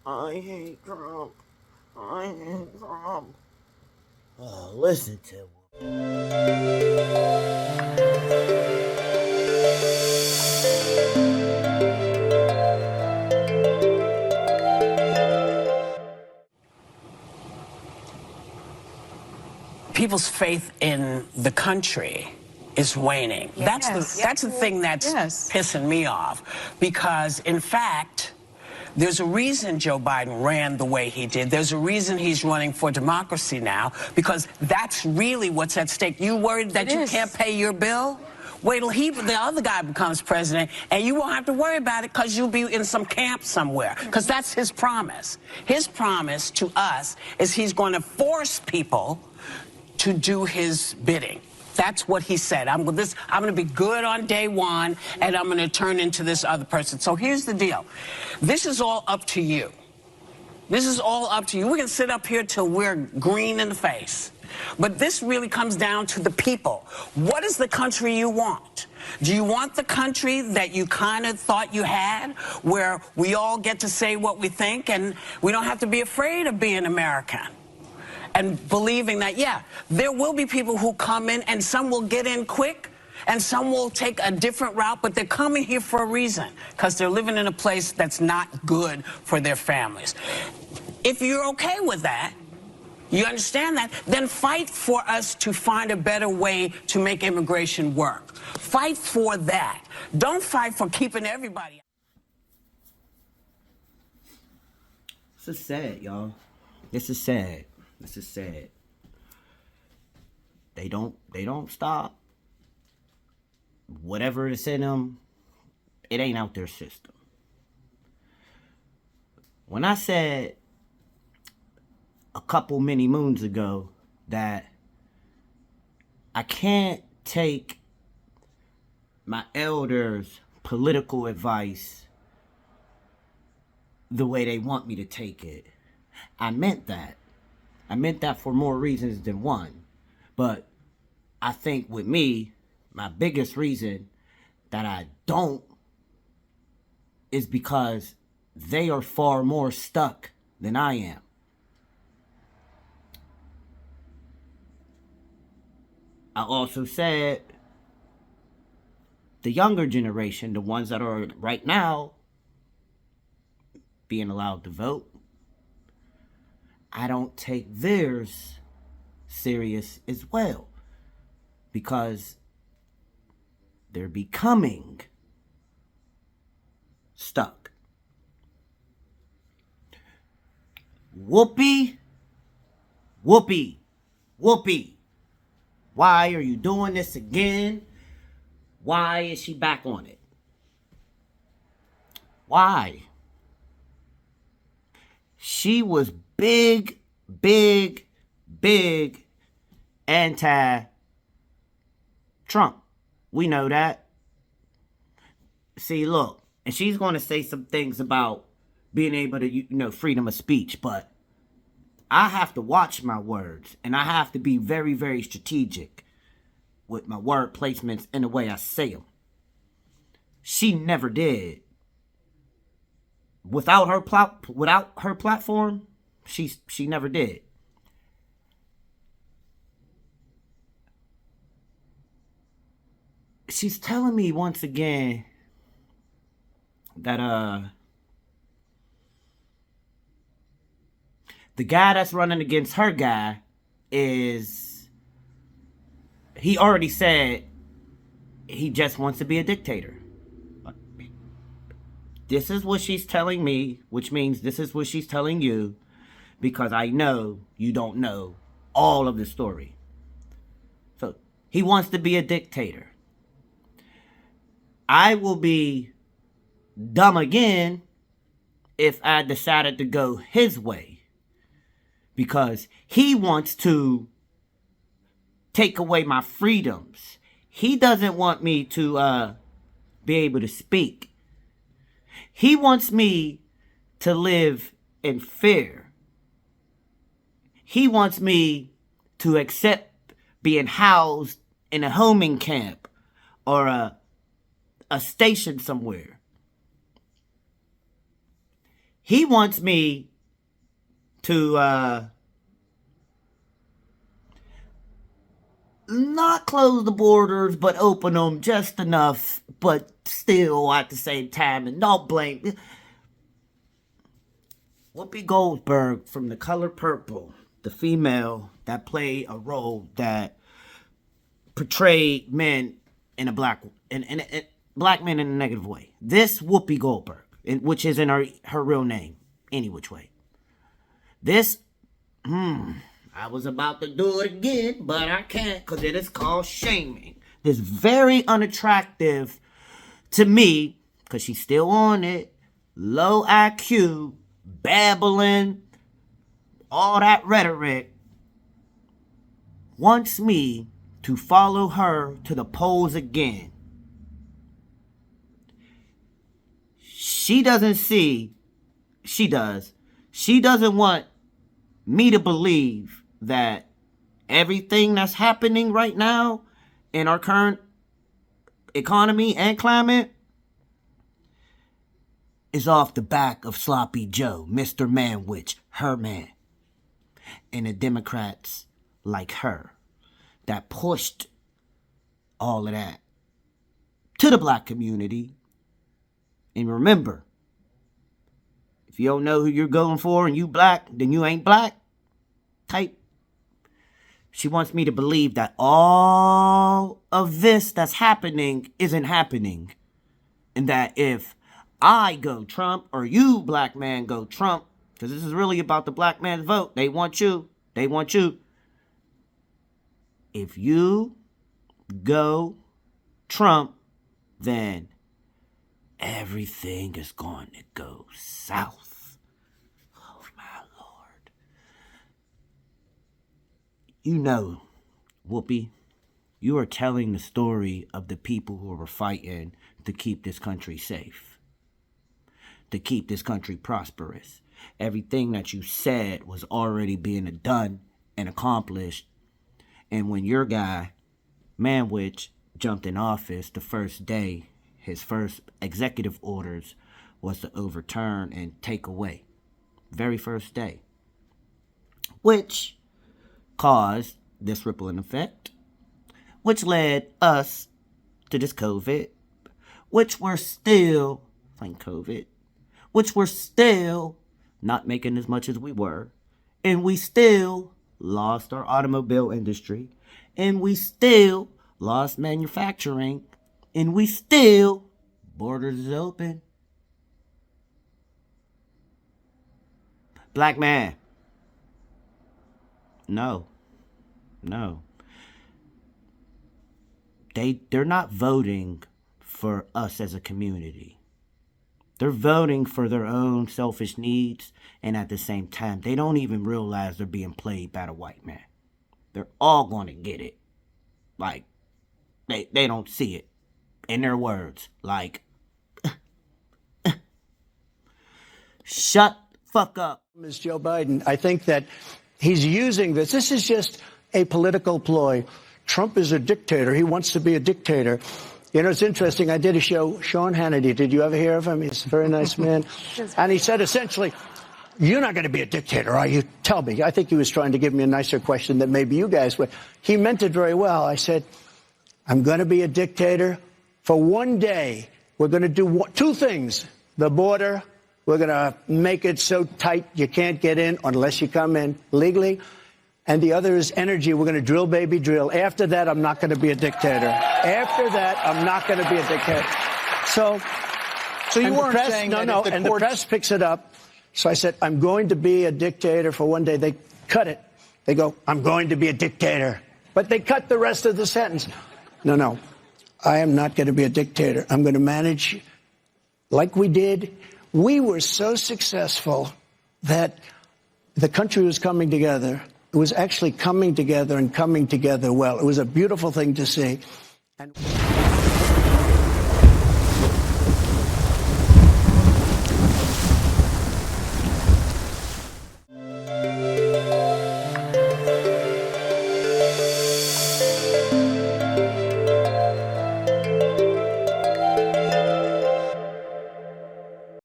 I hate Trump. I hate Trump. Oh, listen to him. People's faith in the country is waning. Yes. That's the thing that's pissing me off, because in fact, there's a reason Joe Biden ran the way he did. There's a reason he's running for democracy now, because that's really what's at stake. You worried that you can't pay your bill? Wait till the other guy becomes president, and you won't have to worry about it because you'll be in some camp somewhere, because that's his promise. His promise to us is he's going to force people to do his bidding. That's what he said. I'm going to be good on day one, and I'm going to turn into this other person. So here's the deal. This is all up to you. This is all up to you. We can sit up here till we're green in the face. But this really comes down to the people. What is the country you want? Do you want the country that you kind of thought you had, where we all get to say what we think and we don't have to be afraid of being American? And believing that, yeah, there will be people who come in, and some will get in quick, and some will take a different route, but they're coming here for a reason, because they're living in a place that's not good for their families. If you're okay with that, you understand that, then fight for us to find a better way to make immigration work. Fight for that. Don't fight for keeping everybody out. This is sad, y'all. This is sad. This is sad. They don't stop. Whatever is in them, it ain't out their system. When I said a couple many moons ago that I can't take my elders' political advice the way they want me to take it, I meant that. I meant that for more reasons than one. But I think with me, my biggest reason that I don't is because they are far more stuck than I am. I also said the younger generation, the ones that are right now being allowed to vote, I don't take theirs serious as well, because they're becoming stuck. Whoopie, Whoopie, Whoopie. Why are you doing this again? Why is she back on it? Why? She was big anti-Trump. We know that. See, look, and she's going to say some things about being able to, freedom of speech, but I have to watch my words, and I have to be very, very strategic with my word placements and the way I say them. She never did. Without her platform, she never did. She's telling me once again that the guy that's running against her guy he already said he just wants to be a dictator. This is what she's telling me, which means this is what she's telling you, because I know you don't know all of the story. So he wants to be a dictator. I will be dumb again if I decided to go his way, because he wants to take away my freedoms. He doesn't want me to be able to speak. He wants me to live in fear. He wants me to accept being housed in a homing camp or a station somewhere. He wants me to not close the borders, but open them just enough, but still at the same time, and don't blame. Whoopi Goldberg from The Color Purple, the female that played a role that portrayed men in a black men in a negative way. This Whoopi Goldberg, which isn't her real name, any which way. This, I was about to do it again, but I can't because it is called shaming. This very unattractive to me, because she's still on it, low IQ, babbling, all that rhetoric, wants me to follow her to the polls again. She doesn't see, she does. She doesn't want me to believe that everything that's happening right now in our current economy and climate is off the back of Sloppy Joe, Mr. Manwich, her man, and the Democrats like her that pushed all of that to the black community. And remember, if you don't know who you're going for and you black, then you ain't black type. She wants me to believe that all of this that's happening isn't happening. And that if I go Trump or you, black man, go Trump, because this is really about the black man's vote. They want you. They want you. If you go Trump, then everything is going to go south. Oh, my Lord. You know, Whoopi, you are telling the story of the people who were fighting to keep this country safe, to keep this country prosperous. Everything that you said was already being done and accomplished. And when your guy, Manwich, jumped in office the first day, his first executive orders was to overturn and take away. Very first day. Which caused this rippling effect, which led us to this COVID, which we're still, like COVID, which we're still not making as much as we were, and we still lost our automobile industry, and we still lost manufacturing, and we still, borders is open. Black man. No. They're not voting for us as a community. They're voting for their own selfish needs, and at the same time, they don't even realize they're being played by the white man. They're all going to get it. Like, they don't see it. In their words, like, shut the fuck up. Ms. Joe Biden, I think that he's using this. This is just a political ploy. Trump is a dictator. He wants to be a dictator. You know, it's interesting. I did a show, Sean Hannity. Did you ever hear of him? He's a very nice man. And he said, essentially, you're not going to be a dictator, are you? Tell me. I think he was trying to give me a nicer question than maybe you guys would. He meant it very well. I said, I'm going to be a dictator for one day. We're going to do two things. The border, we're going to make it so tight you can't get in unless you come in legally. And the other is energy. We're going to drill, baby, drill. After that, I'm not going to be a dictator. After that, I'm not going to be a dictator. So you weren't saying that if the and the press picks it up. So I said, I'm going to be a dictator for one day. They cut it. They go, I'm going to be a dictator. But they cut the rest of the sentence. No. I am not going to be a dictator. I'm going to manage like we did. We were so successful that the country was coming together. It was actually coming together and coming together well. It was a beautiful thing to see. And